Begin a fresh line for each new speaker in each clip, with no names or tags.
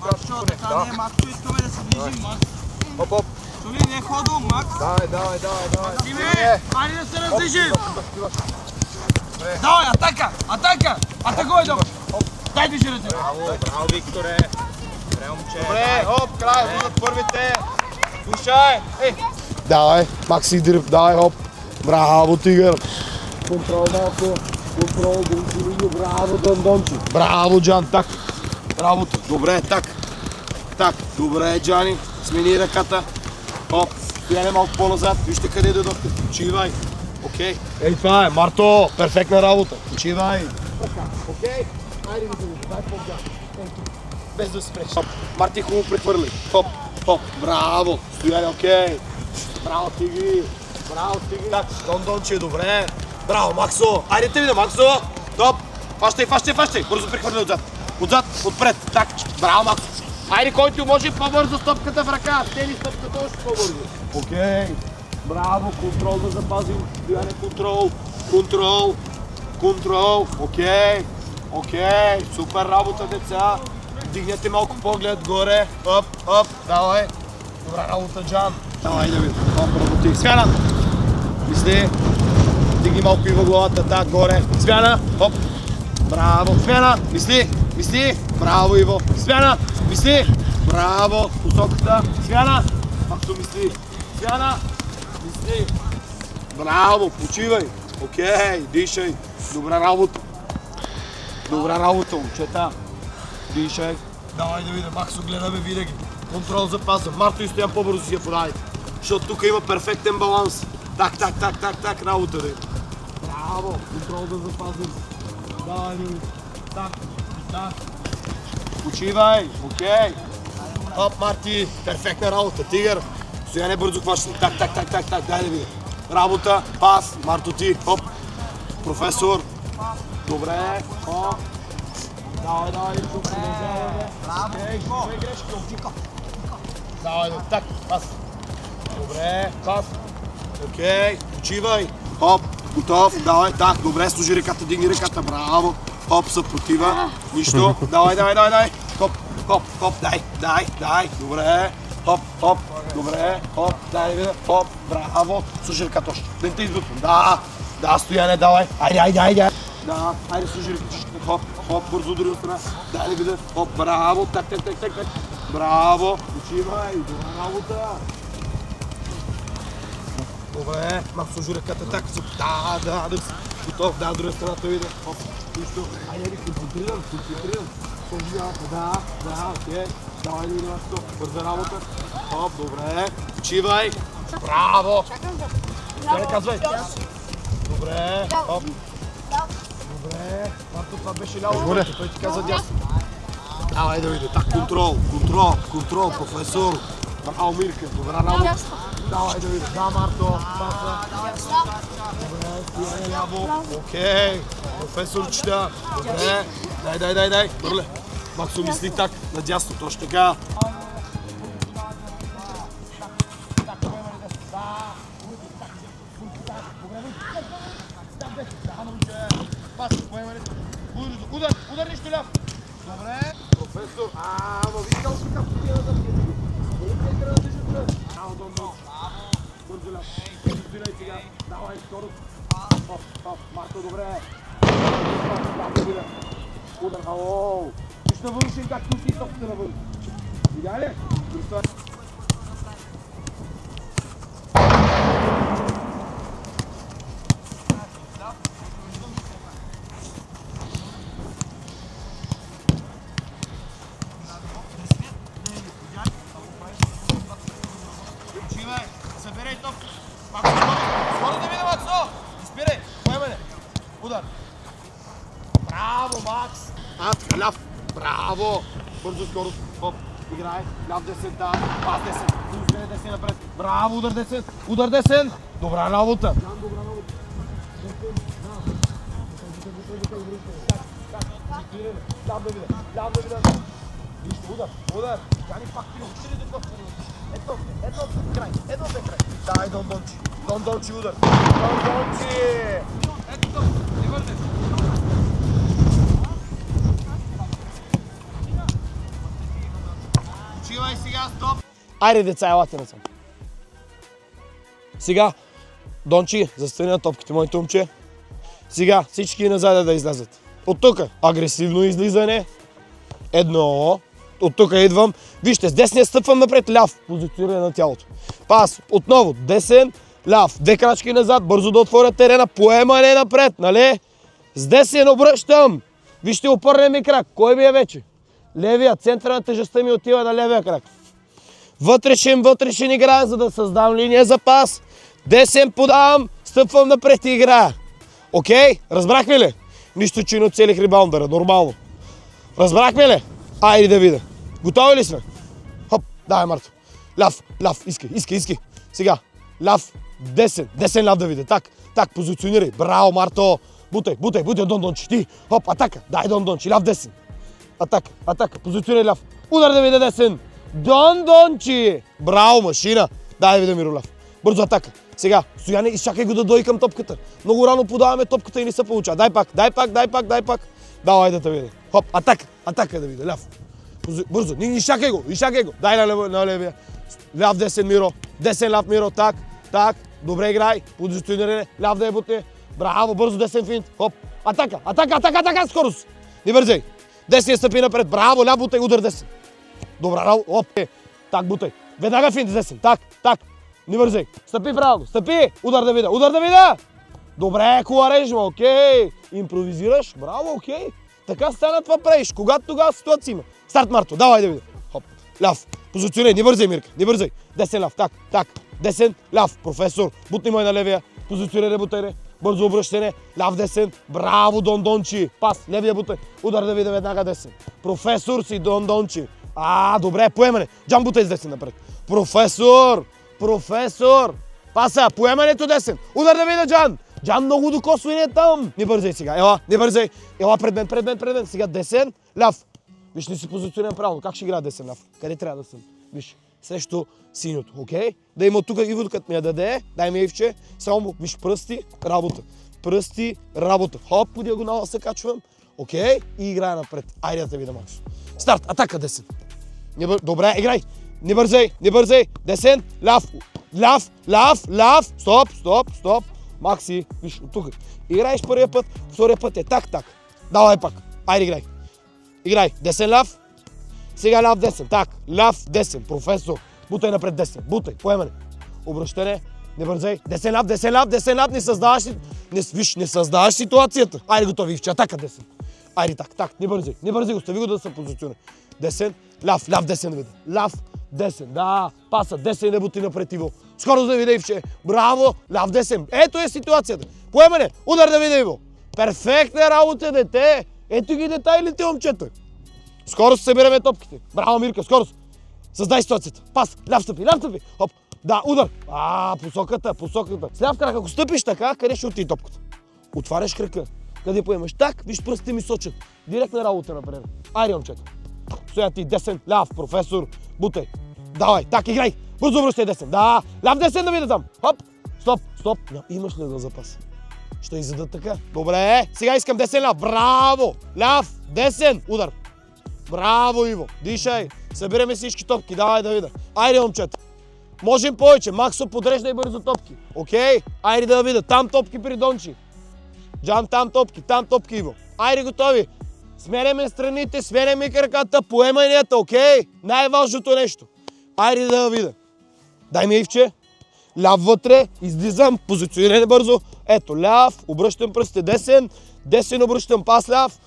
Максо, така не, Максо, искаме да се движим, Макс.
Хоп, хоп.
Соли, не ходом, Макс.
Давай.
Максиме, айде да се раздвижим. Давай, атака! Атакувай, добре. Дай движи ръце.
Браво, Викторе. Добре, момче. Добре, хоп, край, влизат първите. Слушай. Давай, Макси дръп, давай, хоп. Браво, тигър. Контрол малко. Контрол, Дончилино, браво, Дондончи. Браво, Джан, так. Работа, добре, так. Добре, Джани. Смени ръката. Хоп, стояне малко по-назад. Вижте къде дойдохте. Почивай. Окей. Ей, това е, Марто. Перфектна работа. Почивай. Окей. Айде да го дай по-газ. Без да се спреш. Хоп. Марти, хубаво прехвърли. Хоп. Браво. Стояне, окей. Браво, Тиги. Так, Дондонче, добре. Браво, Максо. Айде те видя, Максо. Топ. Фащай. Бързо прехвърли отзад, отпред. Так. Браво, Максо. Айде, който може по-бързо стъпката в ръка. Стели стъпката още по-бързо. Окей. Браво, контрол да запазим. Стояне, контрол. Окей. Супер работа, деца. Дигнете малко поглед горе. Оп. Давай. Добра работа, Джан. Давай да видим. Работи. Смяна. Мисли. Дигни малко и във главата. Так, горе. Смяна. Хоп. Браво. Смяна. Мисли. Браво, Иво. Смяна. Мисли. Браво. Посоката. Смяна. Максо, мисли. Смяна. Мисли. Браво. Почивай. Окей. Дишай. Добра работа, момчета. Дишай. Давай да видим. Максо, гледаме винаги. Контрол запазвам. Марто и Стоян по-бързо си я подавайте. Защото тук има перфектен баланс. Так. Работа да има. Браво. Контрол да запазим. Давай да видим. Так. Почивай. Окей. Хоп, Марти. Перфектна работа. Тигър. Стояне бързо хващане. Так. Дай да видим. Работа. Пас. Марто ти. Хоп. Професор. Добре. Хоп. Давай. Браво. Грешки. Давай. Так. Пас. Добре. Пас. Окей. Почивай. Хоп. Готов. Давай. Так. Добре. Служи ръката. Дигни ръката. Браво. Хоп. Съпротива. Нищо. Давай. Хоп. Дай. Добре. Хоп. Добре. Хоп. Дай. Хоп. Браво. Служи ръката още. Да не те избутвам. Да, Стояне. Давай. Айде. Да. Айде служи ръката. Хоп. Бързо дори от страна. Дай ли видя. Хоп. Браво. Так. Браво. Почивай. Добра работа. Добре. Максо, служи ръката. Так. Да. Готов. Да, друга страната видя. Хоп. Нищо. Айде, концентрирам. Служи ръката. Да. Окей. Давай ли Максо. Бърза работа. Хоп. Добре. Почивай. Браво. Добре, казвай. Добре. Хоп. Добре. Марто, това беше ляво. Той ти каза дясно. Давай да видя. Так, контрол, професор. Браво, Мирка. Добра работа. Давай да видя. Да, Марто. Паса. Добре, стояне ляво. Окей. Професорчета. Добре. Дай. Бърле. Максо, мисли так. Надясно, точно така. Удар нищо ляв. Добре. Професор. Ама викал си как отива да пиете. Дали трябва да държат? Браво. Бързо ляв. Спирай сега. Давай, скоро. Хоп. Марто, добре. Удар. Ало. Виж навършим както си топите навън. Видя ли? Събирай топ. Скоро да видя, Максо. Изпирай. Поемане. Удар. Браво, Макс. Ляв. Браво. Бързо, скоро. Хоп. Играй. Ляв десен, да. Пас десен. Пускане десен напред. Браво, удар десен. Добра работа. Ляв да видя. Нищо, удар. Жани пак ти учили до този. Ето край. Дай, Дондончи удар. Дондончи! Айде, деца, елате насам. Сега, Дончи, застани на топките, моите момче. Сега, всички назад да излязат. От тук, агресивно излизане. Едно. От тук идвам. Вижте, с десния стъпвам напред, ляв. Позициониране на тялото. Пас, отново, десен, ляв. 2 крачки назад, бързо да отворя терена. Поемане напред, нали? С десен обръщам. Вижте, опорния ми крак. Кой ми е вече? Левия, центъра на тежестта ми отива на левия крак. Вътрешен играя, за да създам линия за пас. Десен подавам, стъпвам напред и играя. Окей? Разбрахме ли? Нищо, че не оцелих рибаундъра, нормално. Разбрахме ли? Айде да видя. Готови ли сме? Хоп, давай, Марто. Ляв, искай. Сега, ляв, десен ляв да видя. Так, позиционирай. Браво, Марто. Бутай, Дондончи, ти. Хоп, атака. Дай, Дондончи, ляв, десен. Атака, позиционирай ляв. Удар да видя десен. Дондончи. Браво, машина. Дай да видя Мироляв. Бързо атака. Сега, Стояне, изчакай го да дойде към топката. Много рано подаваме топката и не се получава. Дай пак. Давай да те видя. Хоп, атака да видя, ляв. Бързо, не изчакай го. Дай на левия. Ляв, десен, Миро. Десен, ляв, Миро. Так. Добре играй. Позициониране. Ляв да я бутне. Браво, бързо, десен финт. Хоп. Атака, скорост. Не бързай. Десния стъпи напред. Браво, ляв, бутай, удар десен. Добра работа. Оп. Так, бутай. Веднага финт десен. Так. Не бързай. Стъпи правилно. Стъпи. Удар да видя. Добре, хубава режима. Окей. Импровизираш. Браво, окей. Така стана, това правиш. Когато тогава ситуация има. Старт, Марто. Давай да видя. Хоп. Ляв. Позиционер. Не бързай, Мирка. Не бързай. Десен ляв. Так. Десен ляв. Професор. Бутни мой на левия. Позиционер, бутайне. Бързо обръщане. Ляв, десен. Браво, Дондончи. Пас. Левия бутай. Удар да видя веднага десен. Професор си, Дондончи. Добре, поемане. Джан бутай с десен напред. Професор. Паса, поемането десен. Удар да видя Джан. Джан много докосва и не е там. Не бързай сега. Не бързай. Ела пред мен. Сега десен, ляв. Виж, не си позициониран правилно. Как ще играя десен ляв? Къде трябва да съм? Виж, срещу синьото, окей? Да има тук Иво, като ми я даде. Дай ми Ивче. Само, виж, пръсти, работа. Хоп, по диагонала се качвам. Окей? И играя напред. Айде да те видя, Макс. Старт, атака десен. Добре, играй. Не бързай. Десен, ляв. Стоп. Макси, виж, от тук. Играеш първия път, втория път е так. Давай пак. Айде, играй. Десен ляв. Сега ляв десен. Так, ляв десен. Професор. Бутай напред десен. Бутай. Поемане. Обръщане. Не бързай. Десен ляв. Не създаваш ситуацията. Айде, готови. Ивче. Атака десен. Айде, так. Не бързай. Остави го да се позиционира. Десен. Ляв десен да видя. Ляв десен. Да. Паса. Десен да бути напред Иво. Скоро да видя Ивче. Браво. Ляв десен. Ето е ситуацията. Поемане. Удар да видя Иво. Перфектна работа, дете. Ето ги детайлите, момчета. Скоро се събираме топките. Браво, Мирка, скоро. Създай ситуацията. Пас, ляв стъпи. Хоп. Да, удар. Посоката. С ляв крак, ако стъпиш така, къде ще отиде топката? Отваряш крака. Къде поемаш? Так, виж пръстите ми сочат. Директна работа напред. Айде, момчета. Стоя ти десен, ляв, професор. Бутай. Давай, так, играй. Бързо връщай десен. Да, ляв десен да видя там. Хоп. Стоп. Имаш ли да запас? Ще изядат така. Добре, сега искам десен ляв. Браво! Ляв, десен, удар. Браво, Иво. Дишай. Събираме всички топки. Давай да видя. Айде, момчета. Можем повече. Максо, подреждай бързо топки. Окей? Айде да видя. Там топки при Дончи. Джан, там топки, Иво. Айде, готови. Сменяме страните, сменяме краката, поеманията, окей? Най-важното нещо. Айде да видя. Дай ми Ивче. Ляв вътре, излизам, позициониране бързо. Ето, ляв, обръщам пръстите десен обръщам пас ляв,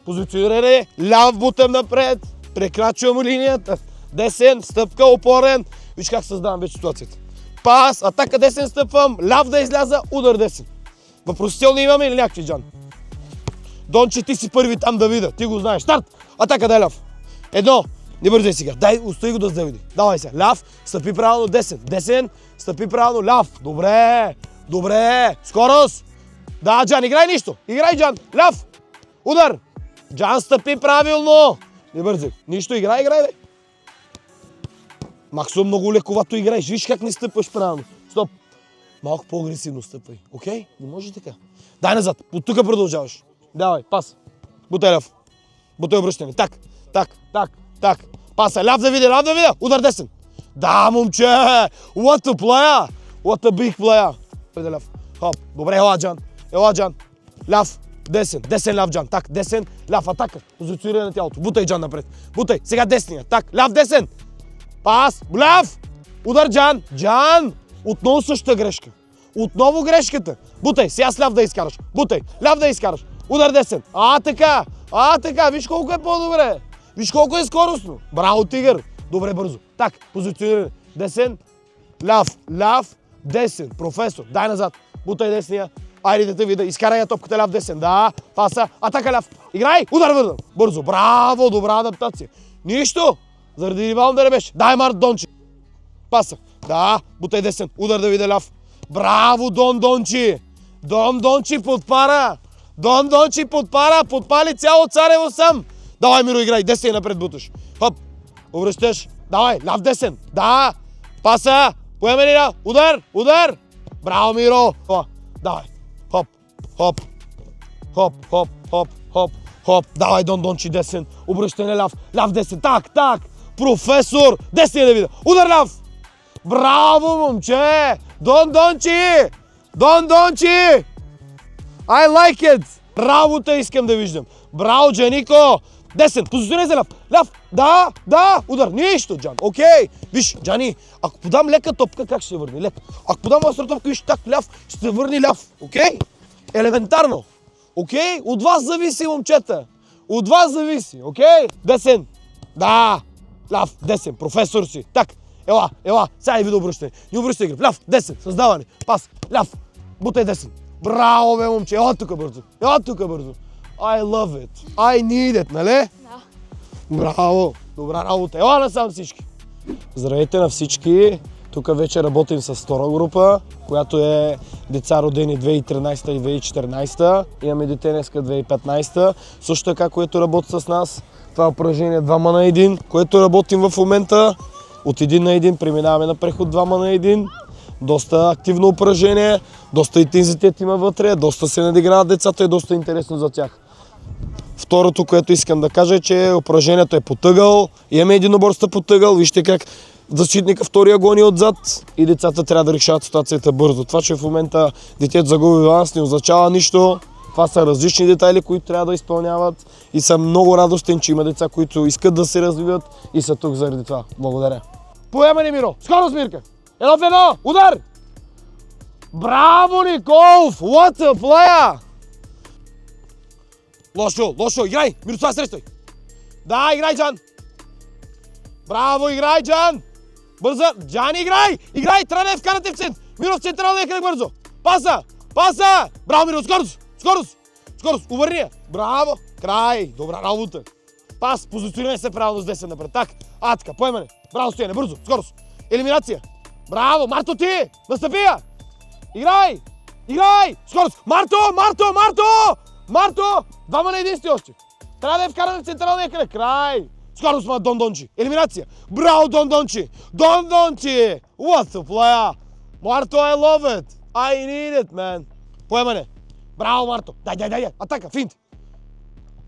позициониране, ляв бутам напред, прекрачвам линията, десен, стъпка, опорен. Виж как създавам вече ситуацията. Пас, атака десен стъпвам, ляв да изляза, удар десен. Въпросително имаме или някакви, Джан? Донче, ти си първи там да видя, ти го знаеш. Старт, атака дай ляв. Едно. Не бързай сега. Дай, остави го да завиди. Давай сега. Ляв, стъпи правилно, десен, стъпи правилно, ляв. Добре. Скорост. Да, Джан, играй нищо. Играй, Джан. Ляв. Удар. Джан, стъпи правилно. Не бързай. Нищо, играй. Максо, много лековато играеш. Виж как не стъпваш правилно. Стоп. Малко по-агресивно стъпвай. Окей? Не може така. Дай назад. От тук продължаваш. Давай, пас. Бутай ляв. Бутай обръщане. Так. Паса, ляв да видя. Удар Да, момче! What a player! What a big player! Ляв. Хоп. Добре, ела Джан. Ела Джан. Ляв. Десен. Десен ляв Джан. Так, десен. Ляв атака. Позициониране на тялото. Бутай Джан напред. Бутай. Сега десния. Так, ляв десен. Пас. Ляв. Удар Джан. Джан. Отново същата грешка. Отново грешката. Бутай. Сега с ляв да изкараш. Бутай. Ляв да изкараш. Удар десен. Така. Така. Виж колко е по-добре. Виж колко е скоростно. Браво, тигър. Добре, бързо. Так, позициониране. Десен. Ляв. Ляв. Десен. Професор. Дай назад. Бутай десния. Айде да те вида. Изкарай я топката ляв десен. Да. Паса. Атака ляв. Играй. Удар върна. Бързо. Браво. Добра адаптация. Нищо. Заради рибалом да не беше. Дай Март Дончи. Паса. Да. Бутай десен. Удар да видя ляв. Браво, Дон Дончи. Дон Дончи подпара. Дон Дончи подпара. Подпали цяло Царево сам. Давай, Миро, играй. Десен напред буташ. Хоп. Обръщаш. Давай. Ляв десен. Да. Паса. Поеме ли на? Удар. Удар. Браво, Миро. Давай. Хоп. Хоп. Хоп. Хоп. Хоп. Хоп. Хоп. Давай, Дон Дончи десен. Обръщане ляв. Ляв десен. Так. Так. Професор. Десен да видя. Удар ляв. Браво, момче. Дон Дончи. Дон Дончи. I like it. Работа искам да виждам. Браво, Джанико. Десен. Позиционирай за ляв. Ляв. Да. Да. Удар. Нищо, Джан. Окей. Виж, Джани, ако подам лека топка, как ще се върне? Лека. Ако подам остра топка, виж так ляв, ще се върне ляв. Окей? Елементарно. Окей? От вас зависи, момчета. От вас зависи. Окей? Десен. Да. Ляв. Десен. Професор си. Так. Ела. Ела. Сега и вида обръщане. Не обръщай игра. Ляв. Десен. Създаване. Пас. Ляв. Бутай десен. Браво, бе, момче. Ела тук бързо. Ела тук бързо. I love it. I need it, нали?
Да.
Браво! Добра работа. Ела насам всички! Здравейте на всички! Тук вече работим с втора група, която е деца родени 2013 и 2014. Имаме дете днеска 2015. Също така, което работи с нас. Това е упражнение 2 на 1, което работим в момента. От 1 на 1 преминаваме на преход 2 на 1. Доста активно упражнение, доста интензитет има вътре, доста се надиграват децата и доста интересно за тях. Второто, което искам да кажа е, че упражнението е потъгъл. Имаме единоборства потъгъл. Вижте как защитника втория гони отзад и децата трябва да решават ситуацията бързо. Това, че в момента детето загуби баланс, не означава нищо. Това са различни детайли, които трябва да изпълняват и съм много радостен, че има деца, които искат да се развиват и са тук заради това. Благодаря. Поемане, Миро! Скоро, Смирка! Едно в едно! Удар! Браво, Николов! What a player! Лошо, лошо, играй! Мирослав, срещай! Да, играй, Джан! Браво, играй, Джан! Бърза! Джан, играй! Играй! Трябва да я вкарате в център! Миро, в централния кръг бързо! Паса! Паса! Браво, Миро, скорост! Скорост! Скорост! Увърни я! Браво! Край! Добра работа! Пас! Позиционирай се правилно с десен напред. Так! Атка! Поемане! Браво, стояне! Бързо! Скорост! Елиминация! Браво! Марто, ти! Настъпи я! Играй! Играй! Скорост! Марто! Марто! Марто! Марто! 2 на 1 сте още! Трябва да я вкараме в централния кръг! Край! Скорост, ма Дон Дончи! Елиминация! Браво, Дон Дончи! Дон Дончи! What a player! Марто, I love it! I need it, man! Поемане! Браво, Марто! Дай! Атака! Финт!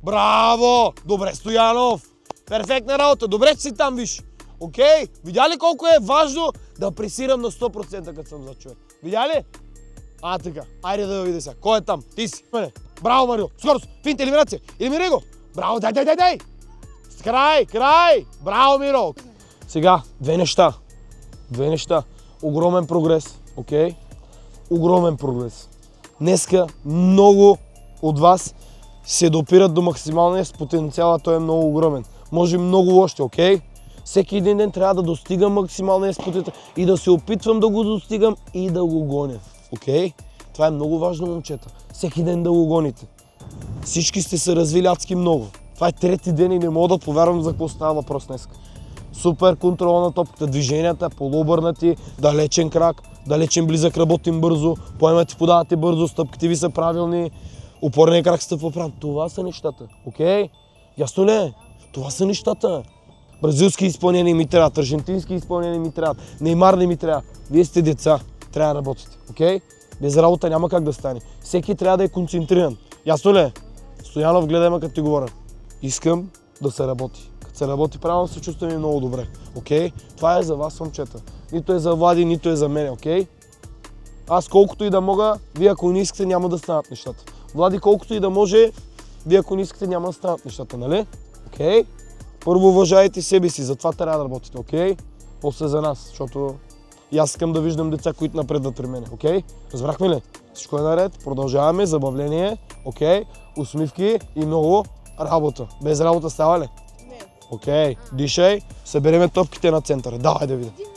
Браво! Добре, Стоянов! Перфектна работа! Добре, че си там, виж! Окей? Видя ли колко е важно да пресирам на 100% като съм за човек? Видя ли? Така. Айде да видя сега. Кой е там? Ти си. Браво, Марио! Скорост! Финт, елиминация! Елиминирай го! Браво! Дай! Край! Браво, Миро! Сега, две неща. Огромен прогрес. Окей? Огромен прогрес. Днеска много от вас се допират до максималния с потенциала, той е много огромен. Може много още, окей? Всеки един ден трябва да достигам максималния с потенциал и да се опитвам да го достигам и да го гоня. Окей? Това е много важно, момчета. Всеки ден да го гоните. Всички сте се развили адски много. Това е трети ден и не мога да повярвам за какво става въпрос днес. Супер контрол на топката, движенията, полуобърнати, далечен крак, далечен близък, работим бързо, поемате, подавате бързо, стъпките ви са правилни, опорният крак стъпва правилно. Това са нещата, окей? Ясно ли е? Това са нещата. Бразилски изпълнения ми трябват, аржентински изпълнения ми трябват, Неймар не ми трябва. Вие сте деца, трябва да работите, окей? Без работа няма как да стане. Всеки трябва да е концентриран. Ясно ли е? Стоянов, гледай ме като ти говоря. Искам да се работи. Като се работи правилно, се чувстваме много добре. Окей? Това е за вас, момчета. Нито е за Влади, нито е за мен, окей? Аз колкото и да мога, вие ако не искате, няма да станат нещата. Влади, колкото и да може, вие ако не искате, няма да станат нещата, нали? Окей? Първо уважайте себе си, затова трябва да работите, окей? После за нас, защото и аз искам да виждам деца, които напредват при мене, окей? Разбрахме ли? Всичко е наред, продължаваме, забавление, окей? Усмивки и много работа. Без работа става ли?
Не.
Окей, дишай, събереме топките на центъра. Давай да видя.